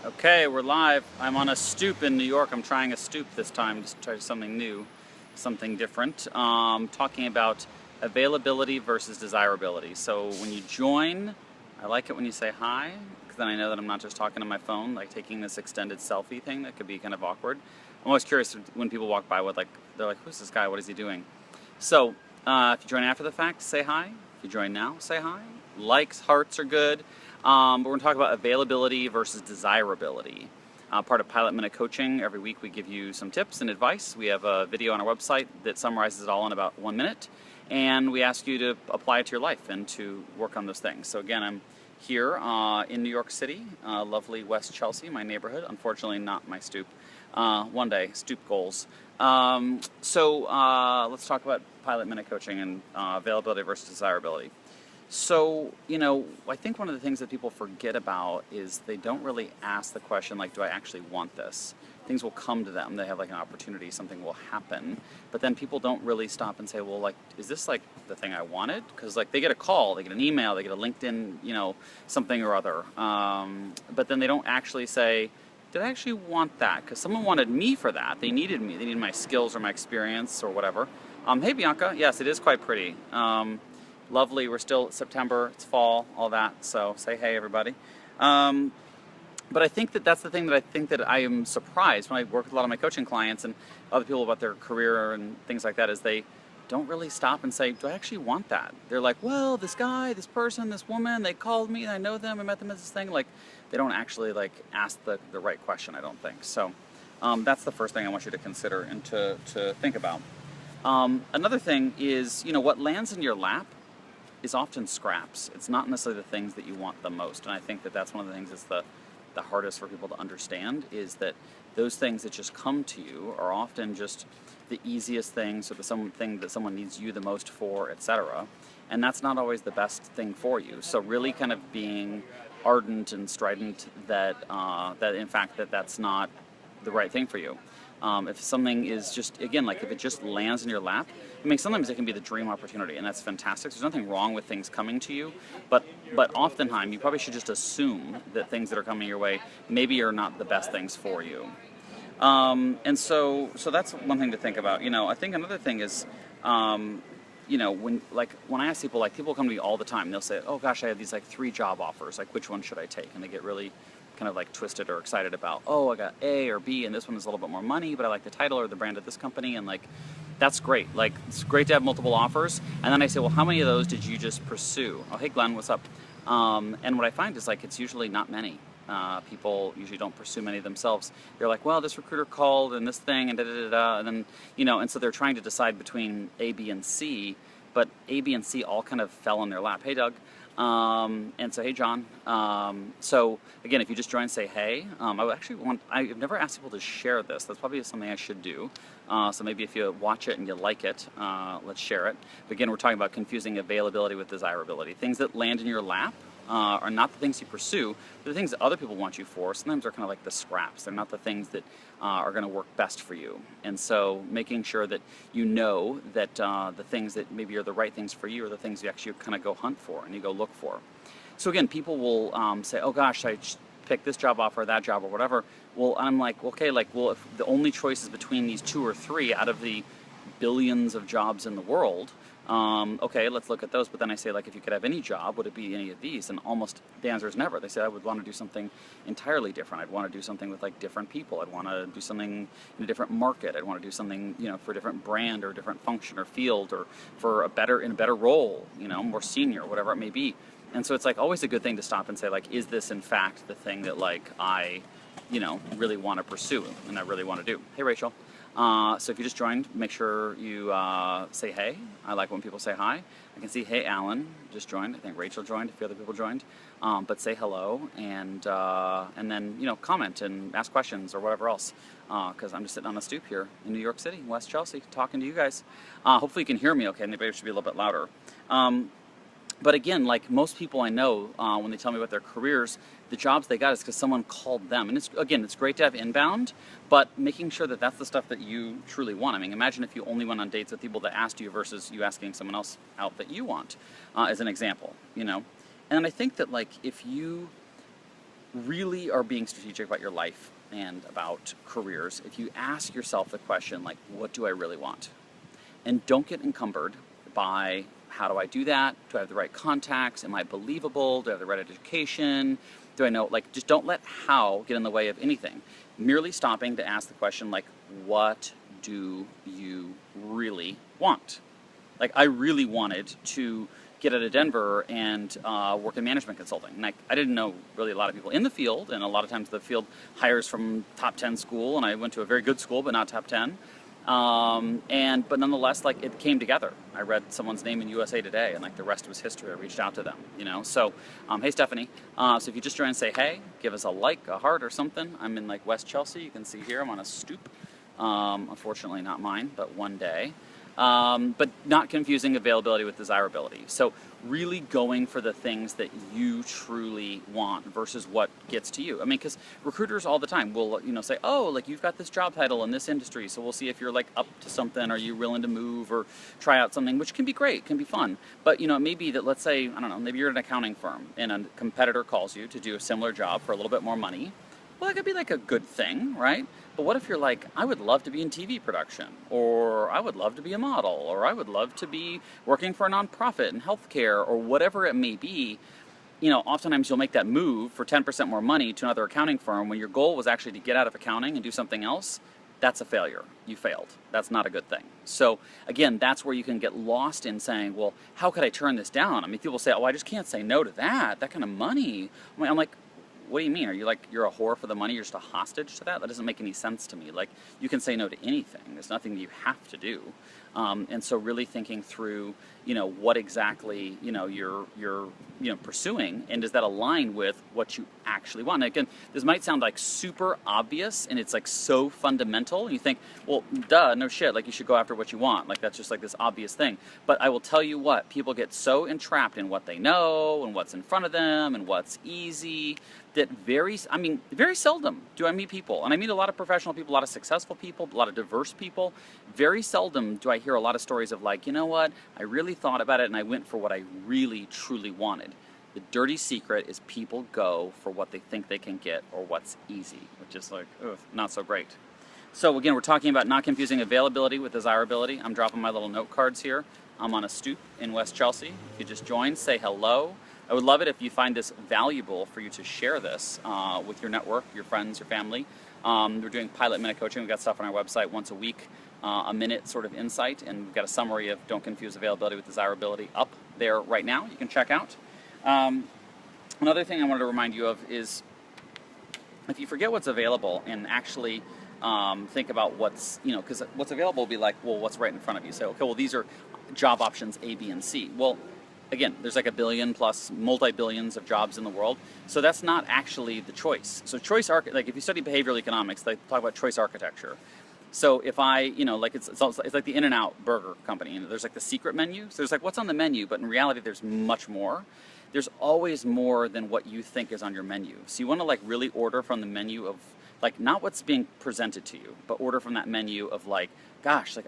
Okay, we're live. I'm on a stoop in New York. I'm trying a stoop this time to try something new, something different. Talking about availability versus desirability. So when you join, I like it when you say hi, because then I know that I'm not just talking on my phone, like taking this extended selfie thing that could be kind of awkward. I'm always curious when people walk by what they're like, who's this guy? What is he doing? So if you join after the fact, say hi. If you join now, say hi. Likes, hearts are good. But we're going to talk about availability versus desirability. Part of Pilot Minute Coaching, every week we give you some tips and advice. We have a video on our website that summarizes it all in about 1 minute. And we ask you to apply it to your life and to work on those things. So again, I'm here in New York City, lovely West Chelsea, my neighborhood. Unfortunately, not my stoop. One day, stoop goals. Let's talk about Pilot Minute Coaching and availability versus desirability. So, I think one of the things that people forget about is they don't really ask the question, like, do I actually want this? Things will come to them. They have like an opportunity, something will happen. But then people don't really stop and say, well, like, is this like the thing I wanted? Because like they get a call, they get an email, they get a LinkedIn, something or other. But then they don't actually say, did I actually want that? Because someone wanted me for that. They needed me. They needed my skills or my experience or whatever. Hey, Bianca. Yes, it is quite pretty. Lovely. We're still September. It's fall. All that. So say hey, everybody. But I think that that's the thing that I think that I am surprised when I work with a lot of my coaching clients and other people about their career and things like that is they don't really stop and say, do I actually want that? They're like, well, this guy, this person, this woman, they called me and I know them, I met them as this thing. Like, they don't actually like ask the right question, I don't think. So that's the first thing I want you to consider and to think about. Another thing is, what lands in your lap is often scraps. It's not necessarily the things that you want the most. And I think that that's one of the things that's the hardest for people to understand is that those things that just come to you are often just the easiest things or the something that someone needs you the most for, etc. And that's not always the best thing for you. So really kind of being ardent and strident that in fact that's not the right thing for you. If something is just, again, like if it just lands in your lap, I mean, sometimes it can be the dream opportunity, and that's fantastic. There's nothing wrong with things coming to you, but oftentimes you probably should just assume that things that are coming your way maybe are not the best things for you. And so that's one thing to think about. I think another thing is, when I ask people, like people come to me all the time, they'll say, oh gosh, I have these like 3 job offers, like which one should I take? And they get really kind of like twisted or excited about, oh, I got A or B and this one is a little bit more money, but I like the title or the brand of this company, and like that's great. Like it's great to have multiple offers. And then I say, well, how many of those did you just pursue? Oh, hey Glenn, what's up? And what I find is like it's usually not many. People usually don't pursue many themselves. They're like, well, this recruiter called and this thing and da-da-da-da, and then, and so they're trying to decide between A, B, and C, but A, B, and C all kind of fell in their lap. Hey, Doug. And so, hey, John. So again, if you just join, say hey. I've never asked people to share this. That's probably something I should do. So maybe if you watch it and you like it, let's share it. But again, we're talking about confusing availability with desirability. Things that land in your lap are not the things you pursue, they're the things that other people want you for. Sometimes they're kind of like the scraps. They're not the things that are going to work best for you. And so making sure that you know that the things that maybe are the right things for you are the things you actually kind of go hunt for and you go look for. So again, people will say, oh gosh, I picked this job offer, that job or whatever. Well, I'm like, okay, if the only choice is between these 2 or 3 out of the billions of jobs in the world, okay, let's look at those. But then I say, like, if you could have any job, would it be any of these? And almost the answer is never. They say, I would want to do something entirely different. I'd want to do something with like different people. I'd want to do something in a different market. I'd want to do something, for a different brand or a different function or field or for in a better role, more senior, whatever it may be. And so it's like always a good thing to stop and say, like, is this in fact the thing that like I, really want to pursue and I really want to do? Hey, Rachel. So if you just joined, make sure you say hey. I like when people say hi. I can see, hey, Alan just joined. I think Rachel joined, a few other people joined. But say hello and then, comment and ask questions or whatever else. Because I'm just sitting on a stoop here in New York City, West Chelsea, talking to you guys. Hopefully you can hear me okay. Maybe it should be a little bit louder. But again, like most people I know, when they tell me about their careers, the jobs they got is because someone called them. And it's great to have inbound, but making sure that that's the stuff that you truly want. I mean, imagine if you only went on dates with people that asked you versus you asking someone else out that you want, as an example, And I think that like if you really are being strategic about your life and about careers, if you ask yourself the question, like, what do I really want? And don't get encumbered by, how do I do that? Do I have the right contacts? Am I believable? Do I have the right education? Do I know, like, just don't let how get in the way of anything. Merely stopping to ask the question, like, what do you really want? Like, I really wanted to get out of Denver and work in management consulting. And I didn't know really a lot of people in the field, and a lot of times the field hires from top 10 school, and I went to a very good school, but not top 10. But nonetheless, like, it came together. I read someone's name in USA Today, and like the rest was history. I reached out to them, you know. So, hey Stephanie. So if you just join, say hey, give us a like, a heart, or something. I'm in like West Chelsea. You can see here I'm on a stoop. Unfortunately, not mine, but one day. But not confusing availability with desirability. So really going for the things that you truly want versus what gets to you. I mean, because recruiters all the time will, you know, say, oh, like, you've got this job title in this industry, so we'll see if you're like up to something. Are you willing to move or try out something, which can be great, can be fun. But, you know, it may be that, let's say, I don't know, maybe you're an accounting firm and a competitor calls you to do a similar job for a little bit more money. Well, that could be like a good thing, right? But what if you're like, I would love to be in TV production, or I would love to be a model, or I would love to be working for a nonprofit in healthcare, or whatever it may be. You know, oftentimes you'll make that move for 10% more money to another accounting firm when your goal was actually to get out of accounting and do something else. That's a failure. You failed. That's not a good thing. So again, that's where you can get lost in saying, well, how could I turn this down? I mean, people say, oh, I just can't say no to that kind of money. I'm like, what do you mean? Are you like, you're a whore for the money? You're just a hostage to that? That doesn't make any sense to me. Like, you can say no to anything. There's nothing that you have to do. And so really thinking through, you know, what exactly, you know, you're pursuing, and does that align with what you actually want? And again, this might sound like super obvious, and it's like so fundamental. You think, well, duh, no shit, like, you should go after what you want. Like, that's just like this obvious thing. But I will tell you what, people get so entrapped in what they know and what's in front of them and what's easy that very seldom do I meet people, and I meet a lot of professional people, a lot of successful people, a lot of diverse people. Very seldom do I hear a lot of stories of like, you know what, I really thought about it and I went for what I really truly wanted. The dirty secret is people go for what they think they can get or what's easy, which is like, ugh, not so great. So again, we're talking about not confusing availability with desirability. I'm dropping my little note cards here. I'm on a stoop in West Chelsea. If you just joined, say hello. I would love it if you find this valuable for you to share this with your network, your friends, your family. We're doing pilot minute coaching. We've got stuff on our website once a week, a minute sort of insight, and we've got a summary of don't confuse availability with desirability up there right now. You can check out. Another thing I wanted to remind you of is if you forget what's available and actually think about what's, you know, because what's available will be like, well, what's right in front of you. Say, okay, well, these are job options A, B, and C. Well, again, there's like a billion plus multi-billions of jobs in the world, so that's not actually the choice. So like if you study behavioral economics, they talk about choice architecture. So if I, you know, like it's like the In-N-Out burger company, and there's like the secret menu. So there's like what's on the menu, but in reality there's much more. There's always more than what you think is on your menu. So you want to like really order from the menu of like not what's being presented to you, but order from that menu of like, gosh, like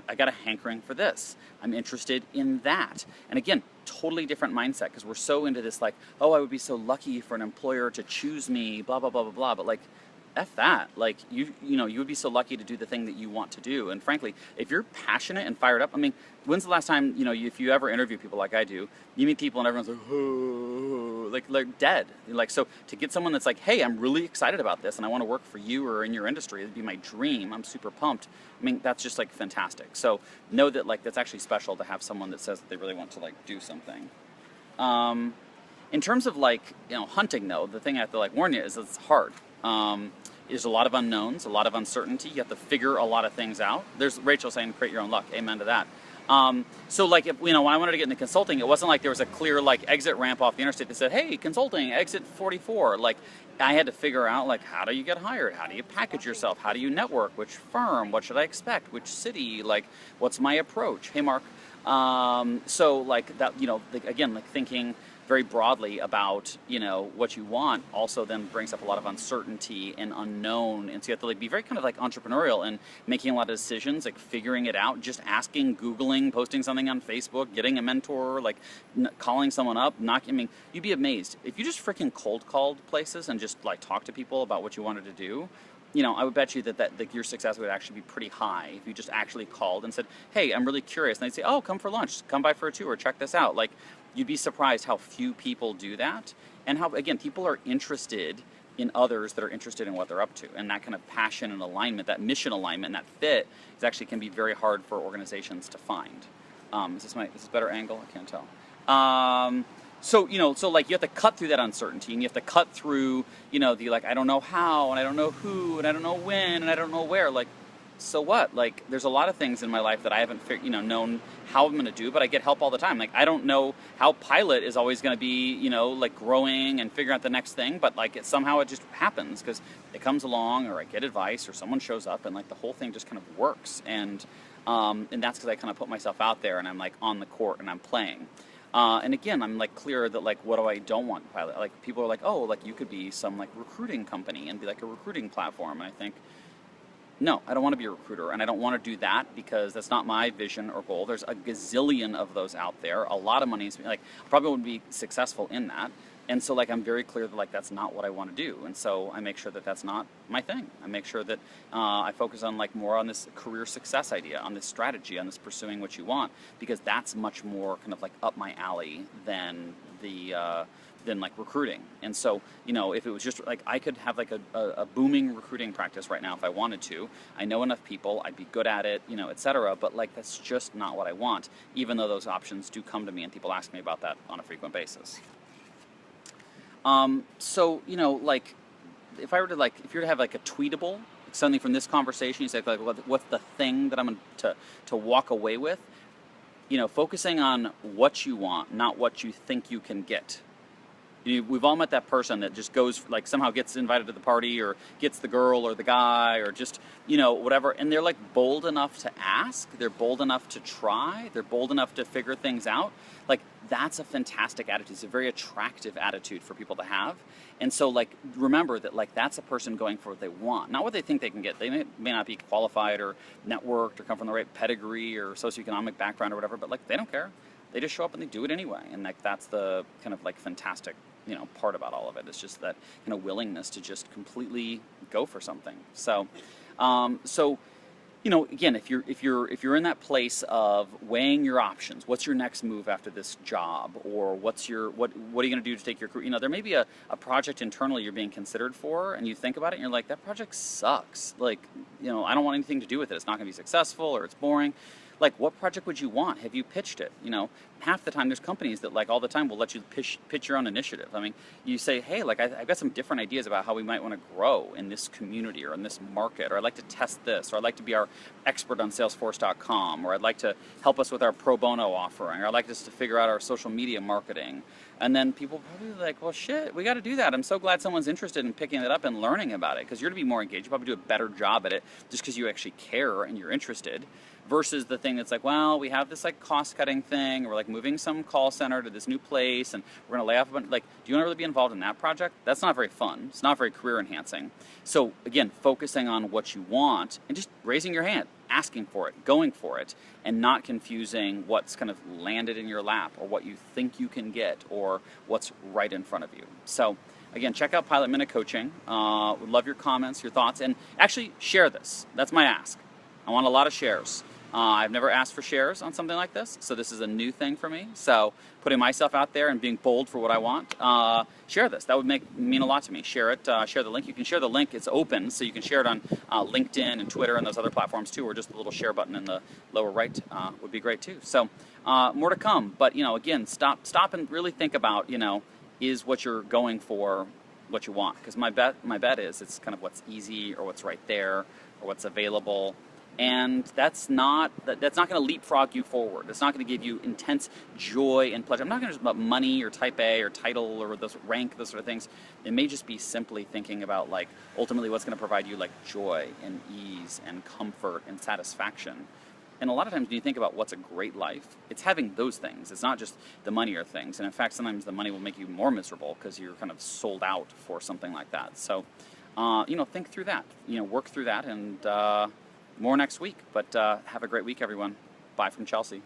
I got a hankering for this. I'm interested in that. And again, totally different mindset, because we're so into this like, oh, I would be so lucky for an employer to choose me, blah, blah, blah, blah, blah. But like, F that. Like, you know, you would be so lucky to do the thing that you want to do. And frankly, if you're passionate and fired up, I mean, when's the last time, you know, if you ever interview people like I do, you meet people and everyone's like, oh, like dead. Like, so to get someone that's like, hey, I'm really excited about this and I want to work for you or in your industry, it'd be my dream, I'm super pumped. I mean, that's just like fantastic. So know that like that's actually special to have someone that says that they really want to like do something. In terms of like, you know, hunting though, the thing I have to like warn you is it's hard. There's a lot of unknowns, a lot of uncertainty. You have to figure a lot of things out. There's Rachel saying, create your own luck. Amen to that. So like, if, you know, when I wanted to get into consulting, it wasn't like there was a clear like exit ramp off the interstate that said, hey, consulting, exit 44. Like, I had to figure out like, how do you get hired? How do you package yourself? How do you network? Which firm? What should I expect? Which city? Like, what's my approach? Hey, Mark. So like that, you know, like, again, like thinking very broadly about, what you want also then brings up a lot of uncertainty and unknown. And so you have to like be very kind of like entrepreneurial and making a lot of decisions, like figuring it out, just asking, Googling, posting something on Facebook, getting a mentor, like calling someone up, you'd be amazed. If you just freaking cold called places and just like talk to people about what you wanted to do, I would bet you that your success would actually be pretty high if you just actually called and said, hey, I'm really curious. And they'd say, oh, come for lunch, come by for a tour, check this out. Like, you'd be surprised how few people do that, and how, again, people are interested in others that are interested in what they're up to. And that kind of passion and alignment, that mission alignment, and that fit can be very hard for organizations to find. Is this better angle? I can't tell. So like you have to cut through that uncertainty, and you have to cut through, the like, I don't know how, and I don't know who, and I don't know when, and I don't know where. Like, so what? Like, there's a lot of things in my life that I haven't known how I'm going to do, but I get help all the time. Like, I don't know how Pilot is always going to be, like growing and figuring out the next thing, but like somehow it just happens because it comes along, or I get advice, or someone shows up, and like the whole thing just kind of works. And that's because I kind of put myself out there, and I'm like on the court and I'm playing. And again, I'm like clear that like what do I don't want Pilot. Like people are like, oh, like you could be some like recruiting company and be like a recruiting platform. And I think, no, I don't want to be a recruiter, and I don't want to do that because that's not my vision or goal. There's a gazillion of those out there. A lot of money is like, probably wouldn't be successful in that. And so like I'm very clear that like that's not what I want to do. And so I make sure that that's not my thing. I make sure that I focus on like more on this career success idea, on this strategy, on this pursuing what you want, because that's much more kind of like up my alley than like recruiting. And so, if it was just like, I could have like a booming recruiting practice right now if I wanted to. I know enough people, I'd be good at it, etc. But like, that's just not what I want, even though those options do come to me and people ask me about that on a frequent basis. So, like, if you were to have like a tweetable, something from this conversation, you say like, what's the thing that I'm going to walk away with? Focusing on what you want, not what you think you can get. We've all met that person that just goes, like, somehow gets invited to the party, or gets the girl or the guy, or just, whatever. And they're like bold enough to ask. They're bold enough to try. They're bold enough to figure things out. Like, that's a fantastic attitude. It's a very attractive attitude for people to have. And so, like, remember that, like, that's a person going for what they want, not what they think they can get. They may not be qualified or networked or come from the right pedigree or socioeconomic background or whatever, but, like, they don't care. They just show up and they do it anyway. And, like, that's the kind of, like, fantastic part about all of it. It's just that kind of willingness to just completely go for something. So, again, if you're in that place of weighing your options, what's your next move after this job, or what are you going to do to take your career? There may be a project internally you're being considered for, and you think about it, and you're like, that project sucks. Like, I don't want anything to do with it. It's not going to be successful, or it's boring. Like, what project would you want? Have you pitched it? Half the time there's companies that like all the time will let you pitch your own initiative. I mean, you say, hey, like I've got some different ideas about how we might want to grow in this community or in this market, or I'd like to test this, or I'd like to be our expert on Salesforce.com, or I'd like to help us with our pro bono offering, or I'd like us to figure out our social media marketing. And then people probably like, well, shit, we got to do that. I'm so glad someone's interested in picking it up and learning about it, because you're going to be more engaged. You probably do a better job at it just because you actually care and you're interested, versus the thing that's like, well, we have this like cost-cutting thing, we're like moving some call center to this new place, and we're going to lay off a bunch. Like, do you want to really be involved in that project? That's not very fun. It's not very career enhancing. So again, focusing on what you want and just raising your hand, asking for it, going for it, and not confusing what's kind of landed in your lap, or what you think you can get, or what's right in front of you. So again, check out Pilot Minute Coaching. Would love your comments, your thoughts, and actually share this. That's my ask. I want a lot of shares. I've never asked for shares on something like this, so this is a new thing for me. So putting myself out there and being bold for what I want, share this. That would mean a lot to me. Share it. Share the link. You can share the link. It's open, so you can share it on LinkedIn and Twitter and those other platforms too, or just the little share button in the lower right would be great too. So more to come. But again, stop and really think about is what you're going for what you want? Because my bet is it's kind of what's easy, or what's right there, or what's available. And that's not going to leapfrog you forward. It's not going to give you intense joy and pleasure. I'm not going to just about money or type A or title or those rank, those sort of things. It may just be simply thinking about like ultimately what's going to provide you like joy and ease and comfort and satisfaction. And a lot of times when you think about what's a great life, it's having those things. It's not just the money or things. And in fact, sometimes the money will make you more miserable because you're kind of sold out for something like that. So, think through that. Work through that, and more next week. But have a great week, everyone. Bye from Chelsea.